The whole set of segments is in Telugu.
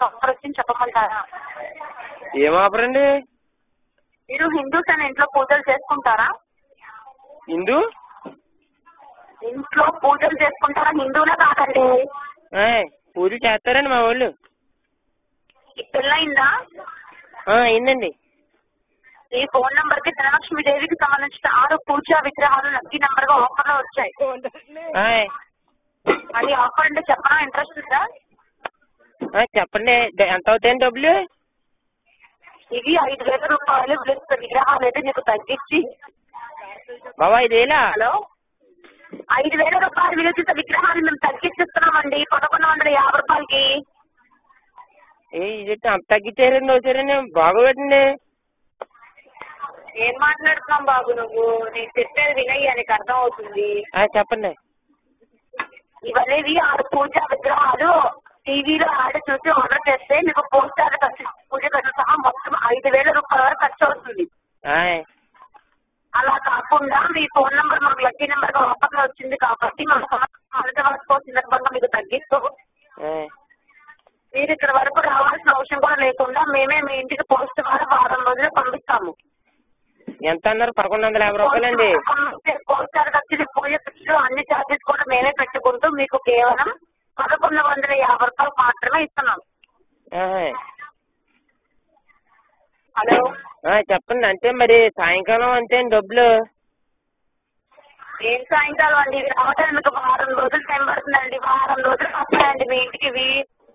ఆఫర్ వచ్చింది చెప్పమంటారా? ఏం ఆఫర్ అండి? మీరు హిందూస్ అని ఇంట్లో పూజలు చేసుకుంటారా? ఇంట్లో పూజలు చేసుకుంటారా? హిందువులే కాదండి. పూజ చేస్తారండి మా వాళ్ళు. పెళ్ళయిందా? అయిందండి. ఈ ఫోన్ నంబర్ కి ధనలక్ష్మీదేవికి సంబంధించిన 6 పూజా విగ్రహాలు లక్కీ నంబర్ గా ఆఫర్ లో వచ్చాయి. అది ఆఫర్ అంటే చెప్పనా? ఇంట్రెస్ట్ ఉందా? చెప్పండి. ఎంత అవుతాయండి డబ్బులు? ఇవి 5,000 రూపాయలు విగ్రహాలు అయితే మీకు తగ్గించి బాబా 5,000? హలో, 5,000 రూపాయలు విలువ విగ్రహాలు మేము తగ్గించిస్తున్నామండి 1,150 రూపాయలకి. ఇది అంత తగ్గించారండి వచ్చారండి బాగోబెట్టండి. ఏం మాట్లాడుతున్నాం బాబు నువ్వు? నేను చెప్పేది వినయ్యా, నీకు అర్థం అవుతుంది. చెప్పండి. ఇవనేవి 6 పూజా విగ్రహాలు టీవీలో యాడ్ చూసి ఆర్డర్ చేస్తే మీకు పోస్టర్ ఖర్చు, పూజ ఖర్చు సహా మొత్తం 5,000 రూపాయల వరకు ఖర్చు అవుతుంది. అలా కాకుండా మీ ఫోన్ నంబర్ మాకు లక్కీ నెంబర్ గా ఆఫర్ లో వచ్చింది కాబట్టి మా సందర్భంగా మీకు తగ్గిస్తూ మీరు ఇక్కడ వరకు రావాల్సిన అవసరం కూడా లేకుండా మేమే మీ ఇంటికి పోస్ట్ ద్వారా వారం రోజులు పంపిస్తాము. ఎంత అన్నారు? 1,150 రూపాయలండి. పోస్టర్ ఖర్చులు, పూజ ఖర్చులు అన్ని ఛార్జెస్ కూడా మేమే పెట్టుకుంటూ మీకు కేవలం 1,150 రూపాయలు మాత్రమే ఇస్తున్నాం. హలో, చెప్పండి. అంటే మరి సాయంకాలం అంతే అండి డబ్బులు? ఏం సాయంకాలం అండి? ఇవి రావడానికి మీకు వారం రోజులు టైం పడుతుందండి. వారం రోజులు వస్తాయండి మీ ఇంటికి. ఇవి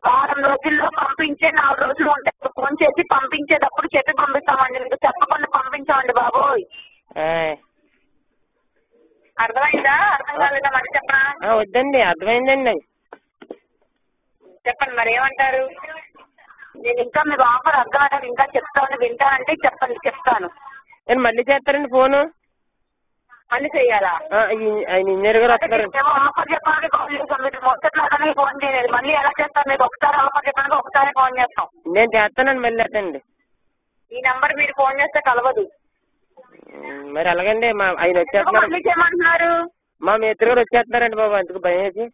వారం రోజుల్లో పంపించే 4 రోజులు ఉంటాయి. ఫోన్ చేసి పంపించేటప్పుడు చెప్పి పంపిస్తామండి. మీకు చెప్పకుండా పంపించామండి బాబోయ్. అర్థమైందా? అర్థం కాలేదా? మళ్ళీ చెప్పనా? వద్దండి, అర్థమైందండి. చెప్పండి మరి ఏమంటారు? నేను ఇంకా మీకు ఆఫర్ అర్థమయ్యాక ఇంకా చెప్తాను, వింటానంటే చెప్పండి, చెప్తాను. నేను మళ్ళీ చేస్తారండి ఫోను? మళ్ళీ చెయ్యాలా? ఆయన ఇంజనీర్ గారు వస్తున్నారు. ఆఫర్ చెప్పడానికి కాల్ చేస్తాం. మీరు మొదట్లాగానే ఫోన్ చేయలేదు. మళ్ళీ ఎలా చేస్తాను? మీకు ఒకసారి ఆఫర్ చెప్పడానికి ఒకసారి ఫోన్ చేస్తాం. నేను చేస్తానండి మళ్ళీ అట్టండి. ఈ నంబర్ మీరు ఫోన్ చేస్తే కలవదు. మరి అలాగండి. ఆయన వచ్చేస్తున్నారు. చేయమంటున్నారు? మా మిత్రుడు గారు వచ్చేస్తున్నారండి బాబు, అందుకు భయం వేసి.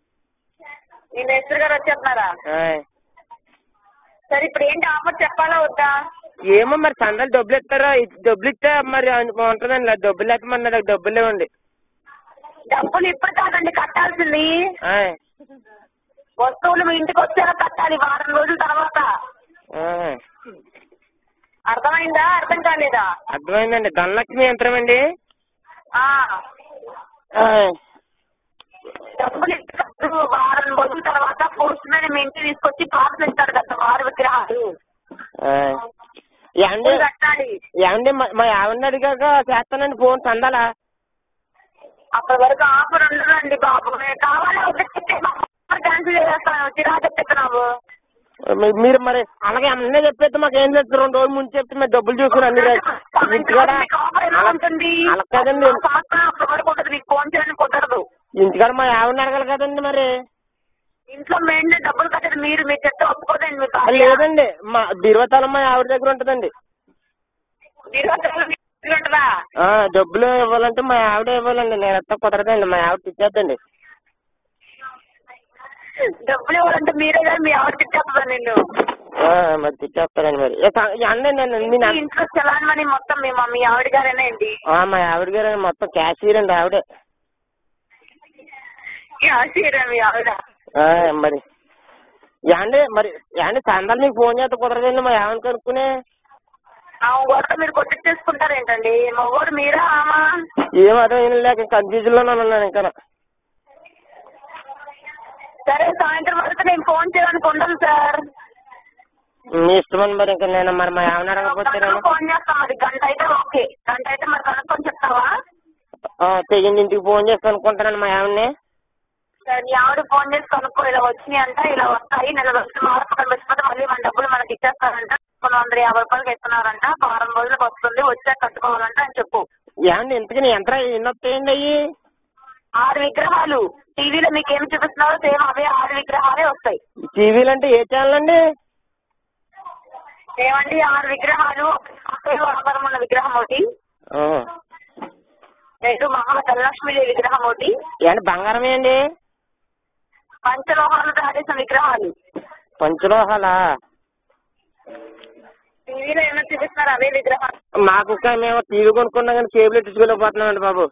మీ మిత్రుడు గారు వచ్చేస్తున్నారా? సరే, ఇప్పుడు ఏంటి ఆఫర్ చెప్పాలా వద్దా? ఏమో మరి చందాలు డబ్బులు ఇస్తారా? డబ్బులు ఇస్తే మరి ఉంటుందండి. డబ్బులు లేకపోతే మరి నాకు డబ్బులు ఇవ్వండి. డబ్బులు ఇప్పుడు కాదండి కట్టాల్సింది. వస్తువులు మీ ఇంటికి వచ్చాక కట్టాలి వారం రోజుల తర్వాత. అర్థమైందా? అర్థం కాలేదా? అర్థమైందండి. ధనలక్ష్మి యంత్రం అండి. డబ్బులు ఇస్తారు వారం రోజుల తర్వాత. పోస్ట్ మీద మీ ఇంటికి తీసుకొచ్చి పార్సల్ ఇస్తారు కదా 6 విగ్రహాలు. కట్టాలి. ఏమండి మా ఆవిడని అడిగాక చేస్తానండి ఫోన్ చందాలా. అప్పటి వరకు ఆఫర్ ఉండదండి బాబు. కావాలా క్యాన్సిల్ చేస్తాను. చిరాకు చెప్తున్నావు. మీరు మరి అలాగే అన్నీ చెప్పేస్తే మాకు ఏం చేస్తారు? 2 రోజులు ముందు చెప్తే మేము డబ్బులు చూసుకుని అన్ని ఇంటికాడ అలా కదండి. నీకు ఫోన్ చేయడానికి కుదరదు. ఇంటికాడ మా ఆవిడని అడగాలి కదండి. మరి ఇంట్లో మెయిన్ డబ్బులు కట్టదు. మీరు చెప్తే ఒప్పుకోదండి. లేదండి, మా బీరువాతాళం మా ఆవిడ దగ్గర ఉంటుందండి. డబ్బులు ఇవ్వాలంటే మా ఆవిడ ఇవ్వాలండి. నేను ఎత్త కుదరదండి. మా ఆవిడ తిట్టేద్దండి. డబ్బులు ఇవ్వాలంటే మీరే కదా మీ ఆవిడ తిట్టేస్తా నిన్ను. మరి తిట్టేస్తారండి. మరి ఇంట్లో చలాన్ మనీ మొత్తం మీ ఆవిడ గారేనా అండి? మా ఆవిడ గారు మొత్తం క్యాషియర్ అండి ఆవిడే. క్యాషియరా మీ ఆవిడ? మరి మరి చందాలు మీకు ఫోన్ చేస్తే కుదరదండి మా ఆవిడ కనుక్కునే. కూడా మీరు కొట్టించేసుకుంటారేంటండి? మగవాడు మీరా ఆమా? ఏం అర్థం లేక కన్ఫ్యూజన్ లోనే ఉన్నాను ఇంకా. సరే, సాయంత్రం వరకు నేను ఫోన్ చేయడానికి ఉండదు సార్. మీ ఇష్టమని మరి ఇంకా నేను మరి మా ఆవిడ అడగకపోతే ఫోన్ చేస్తాం. మరి గంట అయితే ఓకే. గంట అయితే మరి కనుక్కొని చెప్తావా? తెగింది ఇంటికి ఫోన్ చేసి కనుక్కుంటానండి మా ఆవిడని. సరే, మీ ఆవిడ ఫోన్ చేసి కనుక్కో. ఇలా వచ్చినాయి అంట, ఇలా వస్తాయి, నెల రోజులు మార్పులు వచ్చిపోతే మళ్ళీ మన డబ్బులు మనకి ఇచ్చేస్తారంట. 150 రూపాయలకి ఇస్తున్నారంట. వారం రోజులకు వస్తుంది, వచ్చాక కట్టుకోవాలంట అని చెప్పు. ఏమండి ఇంతకీ యంత్రం ఎన్ని వస్తాయండి? అయ్యి 6 విగ్రహాలు. టీవీలో మీకు ఏమి చూపిస్తున్నారో సేమ్ అవే 6 విగ్రహాలే వస్తాయి. టీవీలు అంటే ఏ ఛానల్ అండి? ఏమండి 6 విగ్రహాలు. ఆకారం ఉన్న విగ్రహం ఒకటి, 2 ధనలక్ష్మీదేవి విగ్రహం ఒకటి. ఏంటి బంగారమే అండి? పంచలోహాలు ఆడేసిన విగ్రహాలు. పంచలోహాలా? టీవీలో ఏమైనా చూపిస్తున్నారు అవే విగ్రహాలు? మాకు మేము టీవీ కొనుక్కున్నాం కానీ కేబుల్ ఎట్టించుకోలేకపోతున్నామండి బాబు.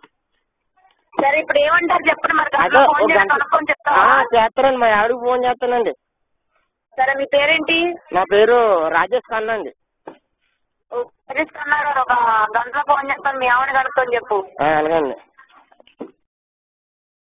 సరే ఇప్పుడు ఏమంటారు చెప్పండి మరి. అదే ఫోన్ చేసి కనుక్కొని చెప్తావా? చేస్తానండి, మా ఆవిడకి ఫోన్ చేస్తానండి. సరే మీ పేరేంటి? నా పేరు రాజేష్ ఖన్నా అండి. రాజేష్ ఖన్నా గారు, ఒక గంటలో ఫోన్ చేస్తాను, మీ ఆవిడ కనుక్కొని చెప్పు. అలాగండి.